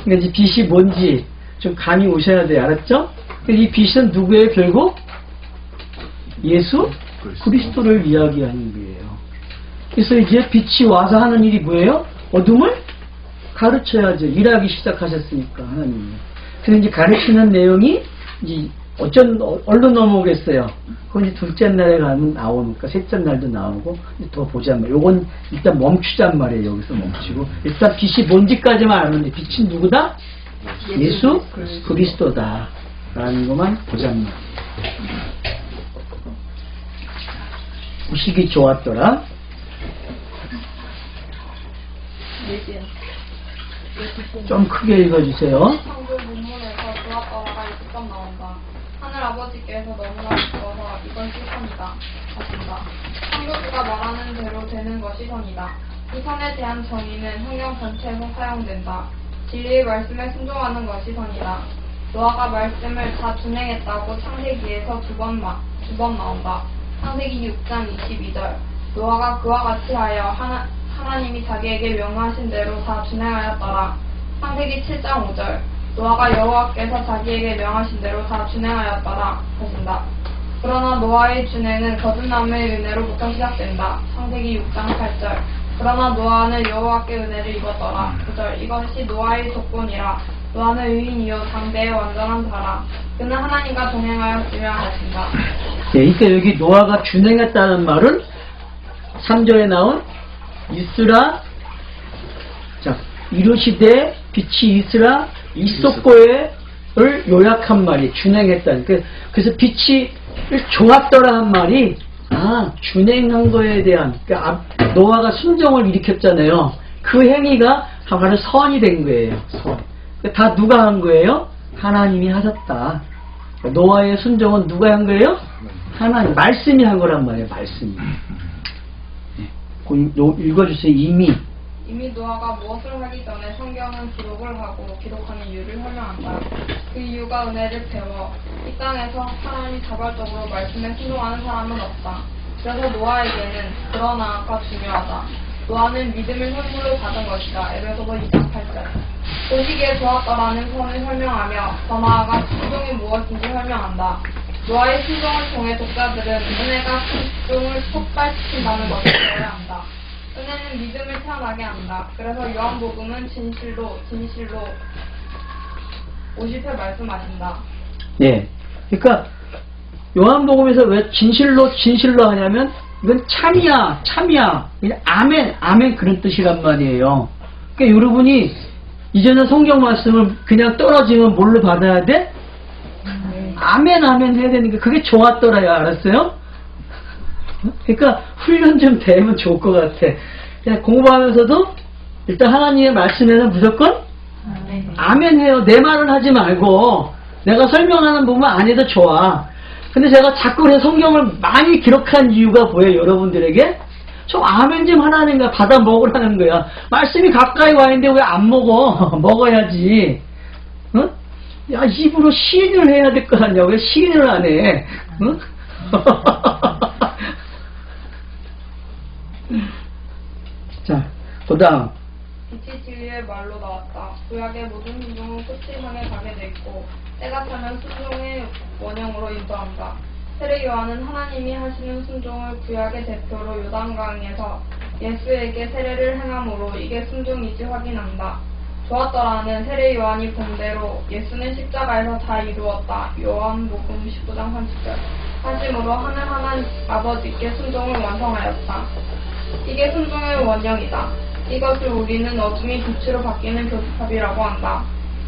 그러니까 이제 빛이 뭔지 좀 감이 오셔야 돼요. 알았죠? 이 빛은 누구예요, 결국? 예수 그리스도를 이야기하는 거예요. 그래서 이제 빛이 와서 하는 일이 뭐예요? 어둠을 가르쳐야죠. 일하기 시작하셨으니까 하나님이. 그래서 이제 가르치는 내용이 이제 얼로 넘어오겠어요. 그건 이제 둘째 날에 가면 나오니까 셋째 날도 나오고 더 보자 말이에요. 요건 일단 멈추잔 말이에요. 여기서 멈추고 일단 빛이 뭔지까지만 알면 돼. 빛이 누구다? 예수 그리스도다 라는 것만 보자면 보시기 좋았더라. 좀 크게 읽어주세요. 성경 본문에서 좋았더라가 직접 나온다. 하늘 아버지께서 너무나 기뻐서 이건 실선이다 하신다. 성도주가 말하는 대로 되는 것이 선이다. 이 선에 대한 정의는 성경 전체에서 사용된다. 진리의 말씀에 순종하는 것이 선이다. 노아가 말씀을 다 준행했다고 창세기에서 두 번 나온다. 창세기 6장 22절. 노아가 그와 같이 하여 하나님이 자기에게 명하신 대로 다 준행하였더라. 창세기 7장 5절. 노아가 여호와께서 자기에게 명하신 대로 다 준행하였더라 하신다. 그러나 노아의 준행은 거듭남의 은혜로부터 시작된다. 창세기 6장 8절. 그러나 노아는 여호와께 은혜를 입었더라. 9절. 이것이 노아의 조건이라. 노아는 의인이요 당대의 완전한 자라. 그는 하나님과 동행하였으며 하신다. 그러니까 여기 노아가 준행했다는 말은 3절에 나온 이스라, 자, 이르시되 빛이 이스라 있었고를 요약한 말이 준행했다는. 그래서 빛이 좋았더라는 말이 준행한 거에 대한, 그러니까 노아가 순종을 일으켰잖아요. 그 행위가 바로 선이 된 거예요. 선. 다 누가 한 거예요? 하나님이 하셨다. 노아의 순종은 누가 한 거예요? 하나님. 말씀이 한 거란 말이에요. 말씀이. 읽어주세요. 이미 노아가 무엇을 하기 전에 성경은 기록을 하고 기록하는 이유를 설명한다. 그 이유가 은혜를 배워 이 땅에서 하나님이 자발적으로 말씀에 순종하는 사람은 없다. 그래서 노아에게는 그러나 아까 중요하다. 노아는 믿음을 선물로 받은 것이다. 에베소서 2장 8절. 보시기에 좋았다라는 선을 설명하며 더 나아가 순종이 무엇인지 설명한다. 노아의 순종을 통해 독자들은 은혜가 순종을 폭발시킨다는 것을 배워야 한다. 은혜는 믿음을 태어나게 한다. 그래서 요한복음은 진실로 50회 말씀하신다. 네. 그러니까 요한복음에서 왜 진실로 하냐면 이건 참이야. 그냥 아멘 그런 뜻이란 말이에요. 그러니까 여러분이 이제는 성경 말씀을 그냥 떨어지면 뭘로 받아야 돼? 아멘 해야 되니까 그게 좋았더라야. 알았어요? 그러니까 훈련 좀 되면 좋을 것 같아. 그냥 공부하면서도 일단 하나님의 말씀에는 무조건 아멘 해요. 내 말을 하지 말고 내가 설명하는 부분 안 해도 좋아. 근데 제가 자꾸 성경을 많이 기록한 이유가 뭐예요? 여러분들에게 좀 아멘 좀 하라는 거야. 받아 먹으라는 거야. 말씀이 가까이 와 있는데 왜 안 먹어? 먹어야지. 응? 야, 입으로 시인을 해야 될 거 아니야. 왜 시인을 안 해? 응? 자, 그 다음. 빛이 진리의 말로 나왔다. 구약의 모든 순종은 끝을 향해 가게 돼 있고 때가 차면 순종의 원형으로 인도한다. 세례 요한은 하나님이 하시는 순종을 구약의 대표로 요단강에서 예수에게 세례를 행함으로 이게 순종이지 확인한다. 좋았더라는 세례 요한이 본대로 예수는 십자가에서 다 이루었다. 요한복음 19장 30절. 하심으로 하나님 아버지께 순종을 완성하였다. 이게 순종의 원형이다. 이것을 우리는 어둠이 빛으로 바뀌는 교집합이라고 한다.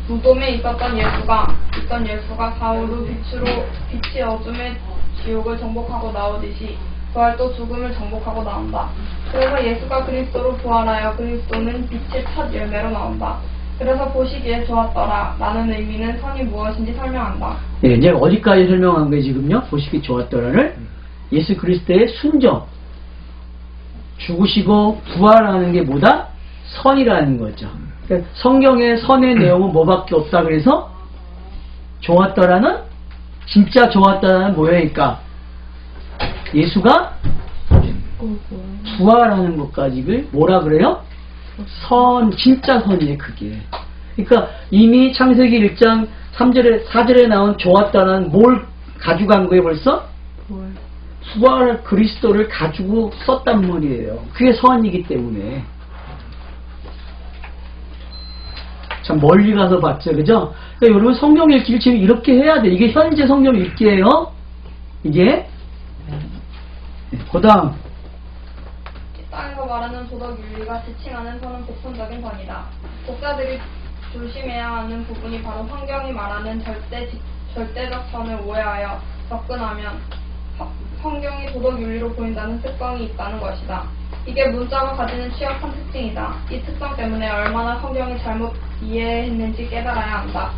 무덤에 있던 예수가 사흘 후 빛이 어둠의 지옥을 정복하고 나오듯이 부활도 죽음을 정복하고 나온다. 그래서 예수가 그리스도로 부활하여 그리스도는 빛의 첫 열매로 나온다. 그래서 보시기에 좋았더라 라는 의미는 선이 무엇인지 설명한다. 네, 이제 어디까지 설명한 거예요 지금요? 보시기 좋았더라를 예수 그리스도의 순종, 죽으시고 부활하는 게 뭐다? 선이라는 거죠. 그러니까 성경의 선의 내용은 뭐밖에 없다. 그래서 좋았더라는, 진짜 좋았다는 뭐예요? 예수가 부활하는 것까지를 뭐라 그래요? 선, 진짜 선이에요, 그게. 그러니까 이미 창세기 1장 4절에 나온 좋았다는 뭘 가져간 거예요, 벌써? 부활 그리스도를 가지고 썼단 말이에요. 그게 선이기 때문에. 참 멀리 가서 봤죠, 그죠? 그러니까 여러분 성경 읽기를 지금 이렇게 해야 돼. 이게 현재 성경 읽기예요. 이게. 그 다음. 이 땅에서 말하는 도덕 윤리가 지칭하는 선은 보편적인 선이다. 독자들이 조심해야 하는 부분이 바로 성경이 말하는 절대적 선을 오해하여 접근하면 성경이 도덕 윤리로 보인다는 습성이 있다는 것이다. 이게 문자가 가지는 취약한 특징이다. 이 특성 때문에 얼마나 성경이 잘못 이해했는지 깨달아야 한다.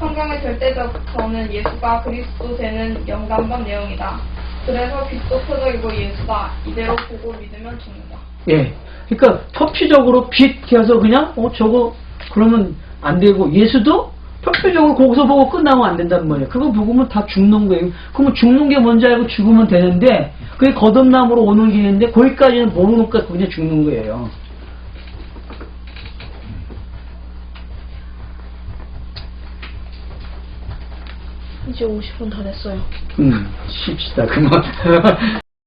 성경의 절대적 선은 예수가 그리스도 되는 영감번 내용이다. 그래서 빛도 표적이고 예수다. 이대로 보고 믿으면 죽는다. 예. 그러니까 터피적으로 빛 해서 그냥 저거 그러면 안 되고 예수도 표표적으로 거기서 보고 끝나면 안 된단 말이에요. 그거 보고면 다 죽는 거예요. 그러면 죽는 게 뭔지 알고 죽으면 되는데 그게 거듭남으로 오는 길인데 거기까지는 모르니까 그냥 죽는 거예요. 이제 50분 다 됐어요. 쉽시다 그만.